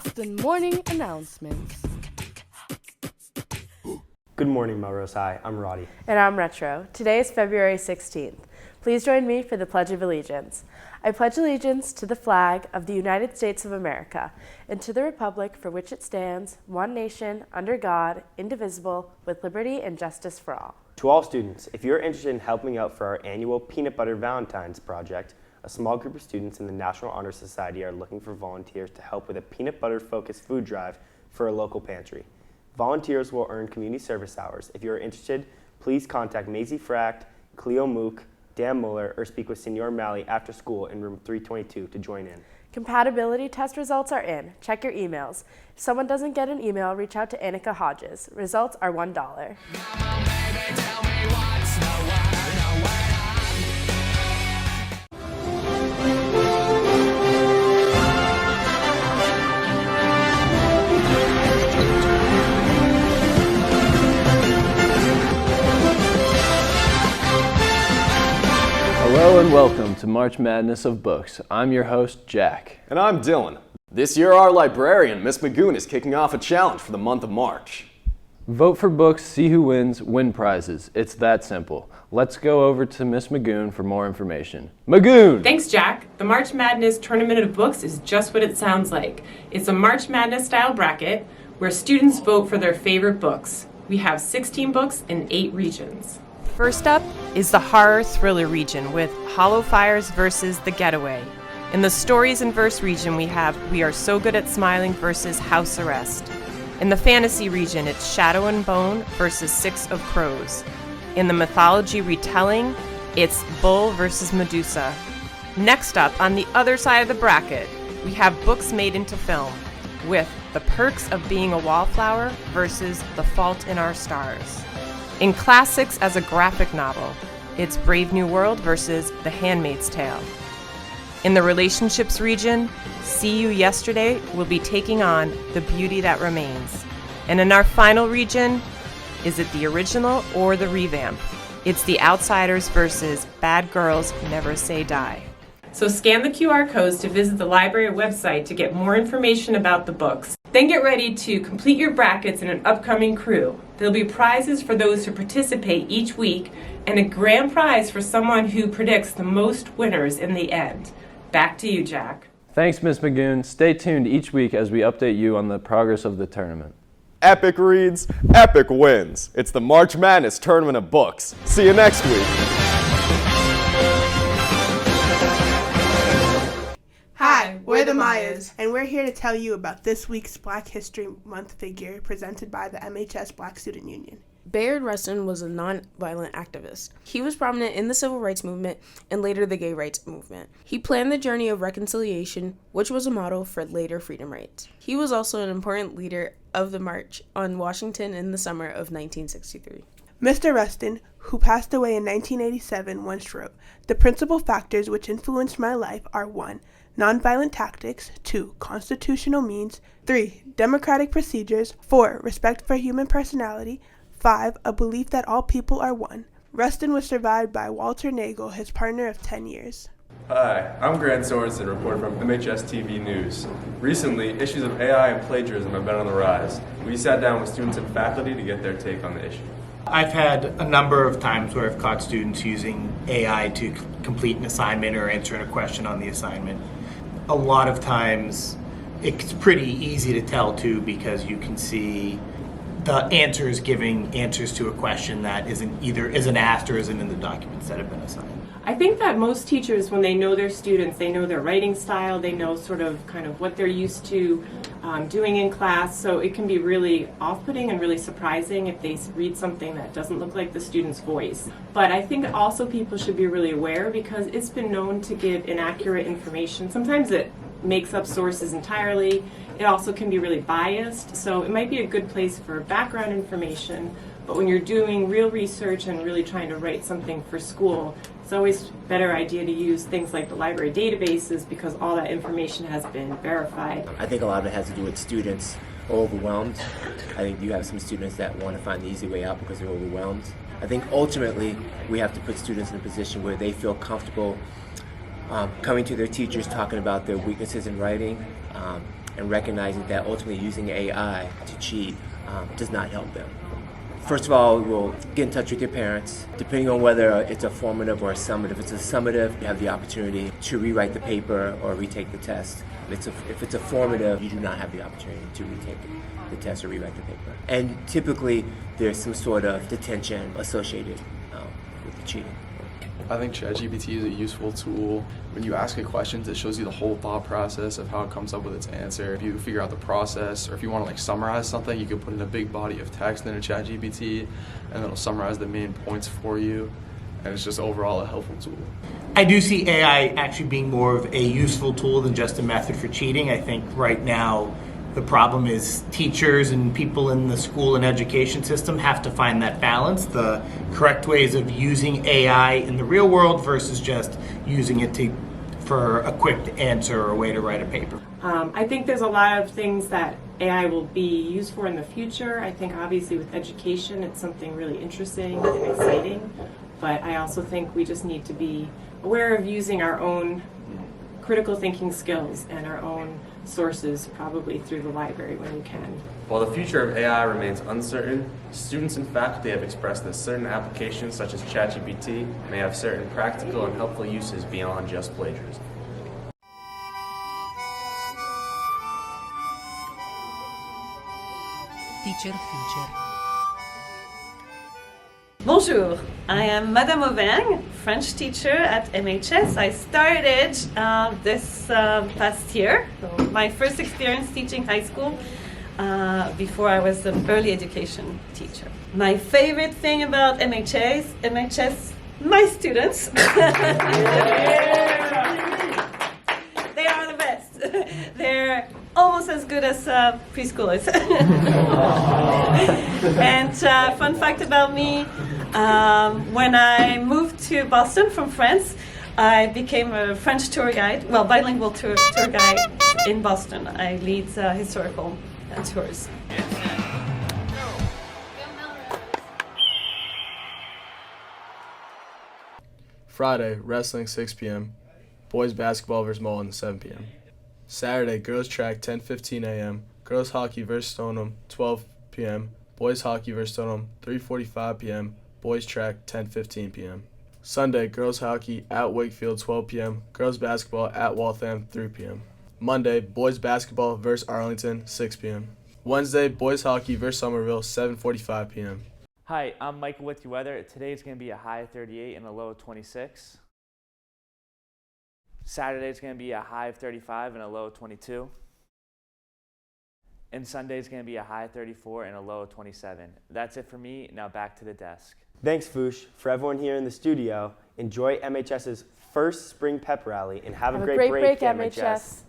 Charleston morning announcements. Good morning, Melrose High. I'm Roddy. And I'm Retro. Today is February 16th. Please join me for the Pledge of Allegiance. I pledge allegiance to the flag of the United States of America and to the republic for which it stands, one nation, under God, indivisible, with liberty and justice for all. To all students, if you're interested in helping out for our annual Peanut Butter Valentine's project, a small group of students in the National Honor Society are looking for volunteers to help with a peanut butter-focused food drive for a local pantry. Volunteers will earn community service hours. If you are interested, please contact Maisie Fract, Cleo Mook, Dan Muller, or speak with Senor Malley after school in room 322 to join in. Compatibility test results are in. Check your emails. If someone doesn't get an email, reach out to Annika Hodges. Results are $1. Mama, baby, tell me what's the word. Hello and welcome to March Madness of Books. I'm your host, Jack. And I'm Dylan. This year our librarian, Miss Magoon, is kicking off a challenge for the month of March. Vote for books, see who wins, win prizes. It's that simple. Let's go over to Miss Magoon for more information. Magoon! Thanks, Jack. The March Madness Tournament of Books is just what it sounds like. It's a March Madness style bracket where students vote for their favorite books. We have 16 books in 8 regions. First up is the horror thriller region with Hollow Fires versus The Getaway. In the stories and verse region we have We Are So Good at Smiling versus House Arrest. In the fantasy region it's Shadow and Bone versus Six of Crows. In the mythology retelling it's Bull versus Medusa. Next up on the other side of the bracket we have books made into film with The Perks of Being a Wallflower versus The Fault in Our Stars. In classics as a graphic novel, it's Brave New World versus The Handmaid's Tale. In the relationships region, See You Yesterday will be taking on The Beauty That Remains. And in our final region, is it the original or the revamp? It's The Outsiders versus Bad Girls Never Say Die. So scan the QR codes to visit the library website to get more information about the books. Then get ready to complete your brackets in an upcoming crew. There'll be prizes for those who participate each week and a grand prize for someone who predicts the most winners in the end. Back to you, Jack. Thanks, Miss Magoon. Stay tuned each week as we update you on the progress of the tournament. Epic reads, epic wins. It's the March Madness Tournament of Books. See you next week. Hi, we're the Mayas, and we're here to tell you about this week's Black History Month figure presented by the MHS Black Student Union. Bayard Rustin was a nonviolent activist. He was prominent in the civil rights movement and later the gay rights movement. He planned the journey of reconciliation, which was a model for later freedom rights. He was also an important leader of the March on Washington in the summer of 1963. Mr. Rustin, who passed away in 1987, once wrote, "The principal factors which influenced my life are 1. Nonviolent tactics, 2. Constitutional means, 3. Democratic procedures, 4. Respect for human personality, 5. A belief that all people are one." Rustin was survived by Walter Nagel, his partner of 10 years. Hi, I'm Grant Sorensen, reporter from MHS TV News. Recently, issues of AI and plagiarism have been on the rise. We sat down with students and faculty to get their take on the issue. I've had a number of times where I've caught students using AI to complete an assignment or answering a question on the assignment. A lot of times it's pretty easy to tell too because you can see the answers giving answers to a question that isn't asked or isn't in the documents that have been assigned. I think that most teachers, when they know their students, they know their writing style, they know sort of kind of what they're used to doing in class, so it can be really off-putting and really surprising if they read something that doesn't look like the student's voice. But I think also people should be really aware because it's been known to give inaccurate information. Sometimes it makes up sources entirely. It also can be really biased, so it might be a good place for background information, but when you're doing real research and really trying to write something for school, it's always a better idea to use things like the library databases because all that information has been verified. I think a lot of it has to do with students overwhelmed. I think you have some students that want to find the easy way out because they're overwhelmed. I think ultimately we have to put students in a position where they feel comfortable coming to their teachers, talking about their weaknesses in writing, and recognizing that ultimately using AI to cheat does not help them. First of all, we'll get in touch with your parents. Depending on whether it's a formative or a summative. If it's a summative, you have the opportunity to rewrite the paper or retake the test. If it's a formative, you do not have the opportunity to retake the test or rewrite the paper. And typically, there's some sort of detention associated with the cheating. I think ChatGPT is a useful tool. When you ask it questions, it shows you the whole thought process of how it comes up with its answer. If you figure out the process, or if you want to summarize something, you can put in a big body of text in a ChatGPT, and then it'll summarize the main points for you. And it's just overall a helpful tool. I do see AI actually being more of a useful tool than just a method for cheating. I think right now the problem is teachers and people in the school and education system have to find that balance, the correct ways of using AI in the real world versus just using it for a quick answer or a way to write a paper. I think there's a lot of things that AI will be used for in the future. I think obviously with education it's something really interesting and exciting, but I also think we just need to be aware of using our own critical thinking skills and our own sources, probably through the library when we can. While the future of AI remains uncertain, students and faculty have expressed that certain applications such as ChatGPT may have certain practical and helpful uses beyond just plagiarism. Teacher feature. Bonjour, I am Madame Auvergne, French teacher at MHS. I started this past year, so my first experience teaching high school before I was an early education teacher. My favorite thing about MHS, my students. They are the best. They're almost as good as preschoolers. And fun fact about me, when I moved to Boston from France, I became a French tour guide, well, bilingual tour guide in Boston. I lead historical tours. Friday, wrestling 6 p.m. Boys basketball versus Mullen 7 p.m. Saturday, girls track 10:15 a.m. Girls hockey versus Stoneham 12 p.m. Boys hockey versus Stoneham 3:45 p.m. Boys track 10:15 p.m. Sunday, girls hockey at Wakefield 12 p.m. Girls basketball at Waltham 3 p.m. Monday, boys basketball versus Arlington 6 p.m. Wednesday, boys hockey versus Somerville 7:45 p.m. Hi, I'm Michael with your weather. Today is going to be a high of 38 and a low of 26. Saturday is going to be a high of 35 and a low of 22. And Sunday is going to be a high of 34 and a low of 27. That's it for me. Now back to the desk. Thanks, Foosh. For everyone here in the studio, enjoy MHS's first spring pep rally and have a great break, MHS.